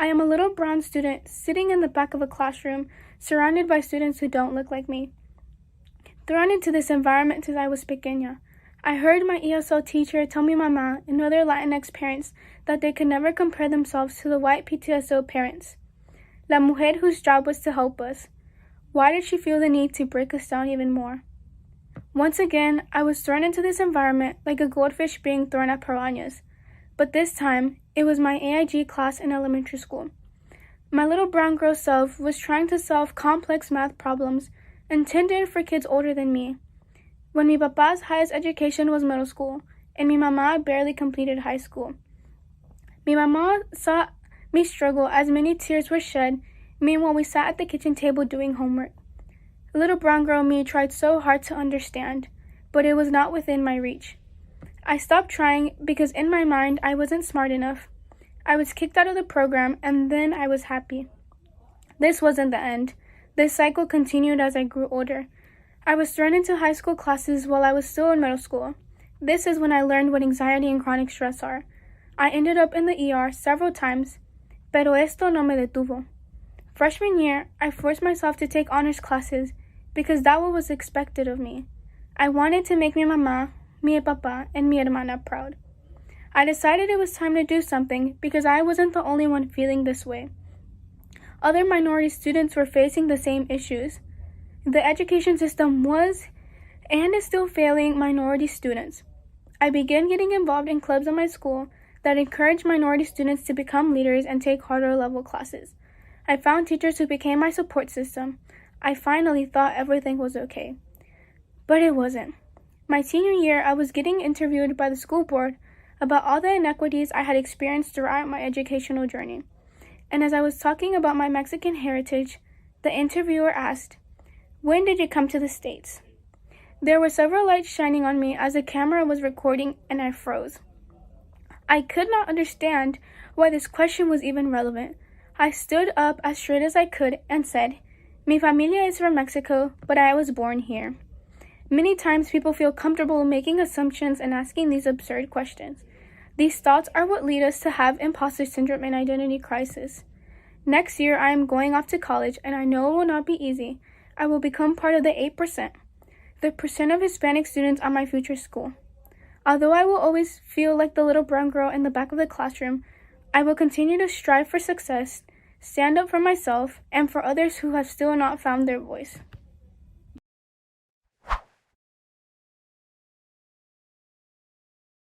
I am a little brown student sitting in the back of a classroom surrounded by students who don't look like me. Thrown into this environment since I was pequeña, I heard my ESL teacher tell mi mamá and other Latinx parents that they could never compare themselves to the white PTSO parents. La mujer whose job was to help us. Why did she feel the need to break us down even more? Once again, I was thrown into this environment like a goldfish being thrown at piranhas. But this time, it was my AIG class in elementary school. My little brown girl self was trying to solve complex math problems intended for kids older than me, when mi papa's highest education was middle school, and mi mamá barely completed high school. Mi mamá saw me struggle as many tears were shed, meanwhile we sat at the kitchen table doing homework. Little brown girl me tried so hard to understand, but it was not within my reach. I stopped trying because in my mind I wasn't smart enough. I was kicked out of the program and then I was happy. This wasn't the end. This cycle continued as I grew older. I was thrown into high school classes while I was still in middle school. This is when I learned what anxiety and chronic stress are. I ended up in the ER several times, pero esto no me detuvo. Freshman year, I forced myself to take honors classes because that was expected of me. I wanted to make mi mamá, mi papá, and mi hermana proud. I decided it was time to do something because I wasn't the only one feeling this way. Other minority students were facing the same issues. The education system was and is still failing minority students. I began getting involved in clubs in my school that encouraged minority students to become leaders and take harder level classes. I found teachers who became my support system. I finally thought everything was okay. But it wasn't. My senior year, I was getting interviewed by the school board about all the inequities I had experienced throughout my educational journey. And as I was talking about my Mexican heritage, the interviewer asked, "When did you come to the States?" There were several lights shining on me as the camera was recording, and I froze. I could not understand why this question was even relevant. I stood up as straight as I could and said, "Mi familia is from Mexico, but I was born here." Many times people feel comfortable making assumptions and asking these absurd questions. These thoughts are what lead us to have imposter syndrome and identity crisis. Next year, I am going off to college, and I know it will not be easy. I will become part of the 8%, the percent of Hispanic students at my future school. Although I will always feel like the little brown girl in the back of the classroom, I will continue to strive for success, stand up for myself, and for others who have still not found their voice.